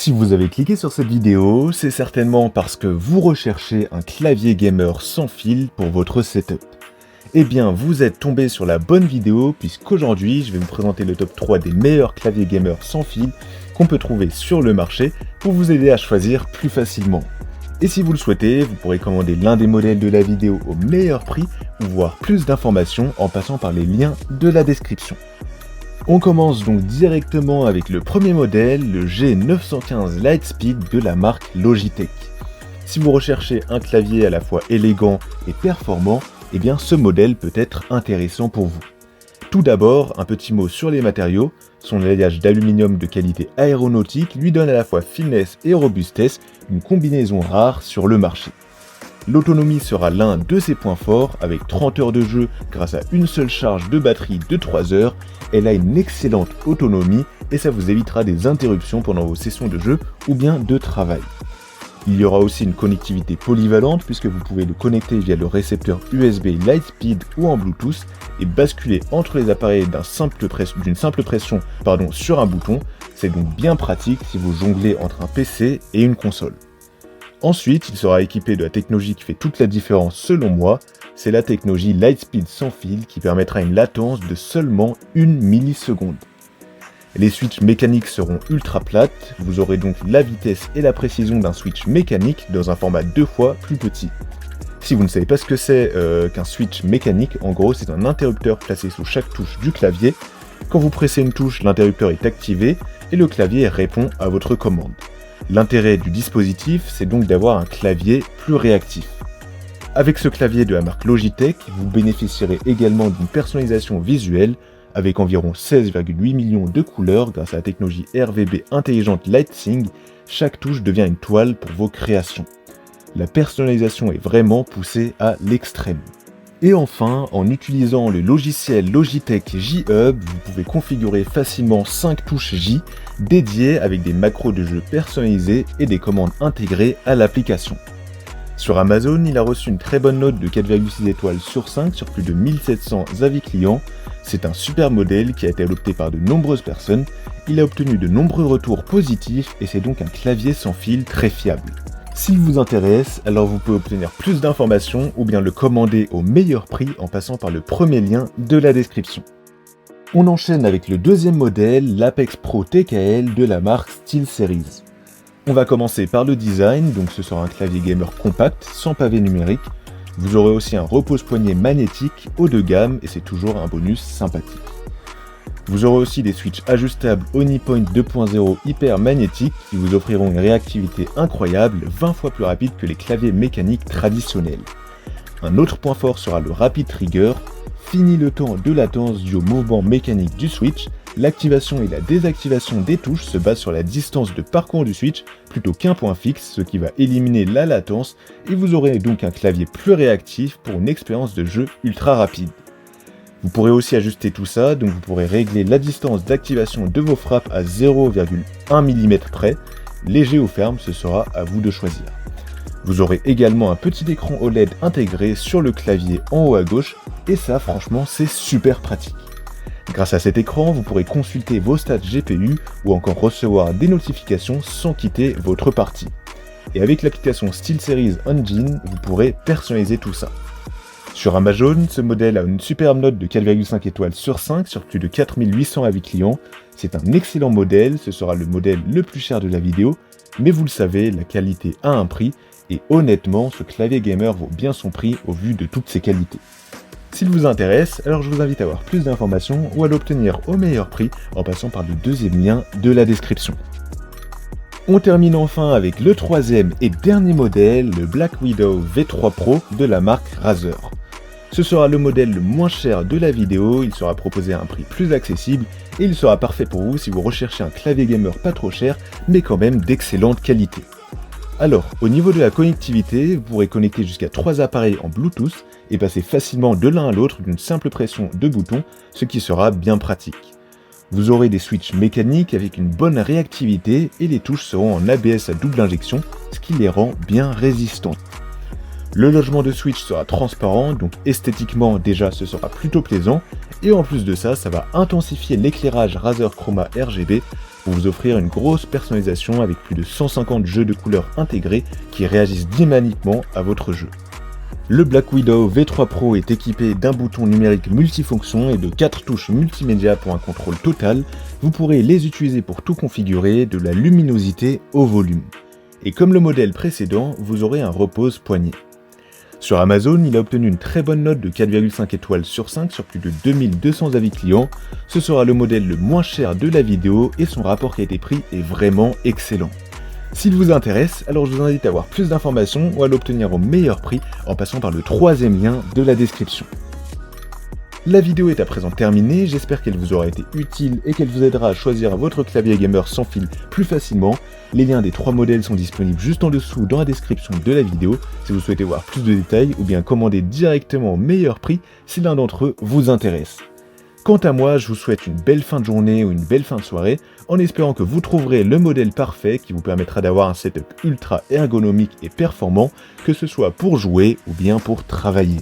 Si vous avez cliqué sur cette vidéo, c'est certainement parce que vous recherchez un clavier gamer sans fil pour votre setup. Eh bien, vous êtes tombé sur la bonne vidéo puisqu'aujourd'hui, je vais vous présenter le top 3 des meilleurs claviers gamer sans fil qu'on peut trouver sur le marché pour vous aider à choisir plus facilement. Et si vous le souhaitez, vous pourrez commander l'un des modèles de la vidéo au meilleur prix ou voir plus d'informations en passant par les liens de la description. On commence donc directement avec le premier modèle, le G915 Lightspeed de la marque Logitech. Si vous recherchez un clavier à la fois élégant et performant, eh bien ce modèle peut être intéressant pour vous. Tout d'abord, un petit mot sur les matériaux. Son alliage d'aluminium de qualité aéronautique lui donne à la fois finesse et robustesse, une combinaison rare sur le marché. L'autonomie sera l'un de ses points forts, avec 30 heures de jeu grâce à une seule charge de batterie de 3 heures. Elle a une excellente autonomie et ça vous évitera des interruptions pendant vos sessions de jeu ou bien de travail. Il y aura aussi une connectivité polyvalente puisque vous pouvez le connecter via le récepteur USB Lightspeed ou en Bluetooth et basculer entre les appareils d'une simple pression sur un bouton. C'est donc bien pratique si vous jonglez entre un PC et une console. Ensuite, il sera équipé de la technologie qui fait toute la différence selon moi, c'est la technologie Lightspeed sans fil qui permettra une latence de seulement 1 milliseconde. Les switches mécaniques seront ultra plates, vous aurez donc la vitesse et la précision d'un switch mécanique dans un format 2 fois plus petit. Si vous ne savez pas ce que c'est qu'un switch mécanique, en gros c'est un interrupteur placé sous chaque touche du clavier. Quand vous pressez une touche, l'interrupteur est activé et le clavier répond à votre commande. L'intérêt du dispositif, c'est donc d'avoir un clavier plus réactif. Avec ce clavier de la marque Logitech, vous bénéficierez également d'une personnalisation visuelle avec environ 16,8 millions de couleurs grâce à la technologie RGB intelligente Lightsync. Chaque touche devient une toile pour vos créations. La personnalisation est vraiment poussée à l'extrême. Et enfin, en utilisant le logiciel Logitech J-Hub, vous pouvez configurer facilement 5 touches J dédiées avec des macros de jeu personnalisés et des commandes intégrées à l'application. Sur Amazon, il a reçu une très bonne note de 4,6 étoiles sur 5 sur plus de 1700 avis clients. C'est un super modèle qui a été adopté par de nombreuses personnes. Il a obtenu de nombreux retours positifs et c'est donc un clavier sans fil très fiable. S'il vous intéresse, alors vous pouvez obtenir plus d'informations ou bien le commander au meilleur prix en passant par le premier lien de la description. On enchaîne avec le deuxième modèle, l'Apex Pro TKL de la marque SteelSeries. On va commencer par le design, donc ce sera un clavier gamer compact, sans pavé numérique. Vous aurez aussi un repose-poignet magnétique haut de gamme et c'est toujours un bonus sympathique. Vous aurez aussi des switches ajustables OniPoint 2.0 hyper magnétiques qui vous offriront une réactivité incroyable, 20 fois plus rapide que les claviers mécaniques traditionnels. Un autre point fort sera le Rapid Trigger. Fini le temps de latence dû au mouvement mécanique du switch. L'activation et la désactivation des touches se basent sur la distance de parcours du switch plutôt qu'un point fixe, ce qui va éliminer la latence et vous aurez donc un clavier plus réactif pour une expérience de jeu ultra rapide. Vous pourrez aussi ajuster tout ça, donc vous pourrez régler la distance d'activation de vos frappes à 0,1 mm près. Léger ou ferme, ce sera à vous de choisir. Vous aurez également un petit écran OLED intégré sur le clavier en haut à gauche, et ça franchement c'est super pratique. Grâce à cet écran, vous pourrez consulter vos stats GPU ou encore recevoir des notifications sans quitter votre partie. Et avec l'application SteelSeries Engine, vous pourrez personnaliser tout ça. Sur Amazon, ce modèle a une superbe note de 4,5 étoiles sur 5 sur plus de 4800 avis clients. C'est un excellent modèle, ce sera le modèle le plus cher de la vidéo, mais vous le savez, la qualité a un prix, et honnêtement, ce clavier gamer vaut bien son prix au vu de toutes ses qualités. S'il vous intéresse, alors je vous invite à avoir plus d'informations ou à l'obtenir au meilleur prix en passant par le deuxième lien de la description. On termine enfin avec le troisième et dernier modèle, le Black Widow V3 Pro de la marque Razer. Ce sera le modèle le moins cher de la vidéo, il sera proposé à un prix plus accessible et il sera parfait pour vous si vous recherchez un clavier gamer pas trop cher mais quand même d'excellente qualité. Alors, au niveau de la connectivité, vous pourrez connecter jusqu'à 3 appareils en Bluetooth et passer facilement de l'un à l'autre d'une simple pression de bouton, ce qui sera bien pratique. Vous aurez des switches mécaniques avec une bonne réactivité et les touches seront en ABS à double injection, ce qui les rend bien résistantes. Le logement de switch sera transparent, donc esthétiquement déjà ce sera plutôt plaisant, et en plus de ça, ça va intensifier l'éclairage Razer Chroma RGB, pour vous offrir une grosse personnalisation avec plus de 150 jeux de couleurs intégrés qui réagissent dynamiquement à votre jeu. Le Black Widow V3 Pro est équipé d'un bouton numérique multifonction et de 4 touches multimédia pour un contrôle total. Vous pourrez les utiliser pour tout configurer, de la luminosité au volume. Et comme le modèle précédent, vous aurez un repose poignet. Sur Amazon, il a obtenu une très bonne note de 4,5 étoiles sur 5 sur plus de 2200 avis clients. Ce sera le modèle le moins cher de la vidéo et son rapport qualité-prix est vraiment excellent. S'il vous intéresse, alors je vous invite à avoir plus d'informations ou à l'obtenir au meilleur prix en passant par le troisième lien de la description. La vidéo est à présent terminée, j'espère qu'elle vous aura été utile et qu'elle vous aidera à choisir votre clavier gamer sans fil plus facilement. Les liens des 3 modèles sont disponibles juste en dessous dans la description de la vidéo si vous souhaitez voir plus de détails ou bien commander directement au meilleur prix si l'un d'entre eux vous intéresse. Quant à moi, je vous souhaite une belle fin de journée ou une belle fin de soirée, en espérant que vous trouverez le modèle parfait qui vous permettra d'avoir un setup ultra ergonomique et performant, que ce soit pour jouer ou bien pour travailler.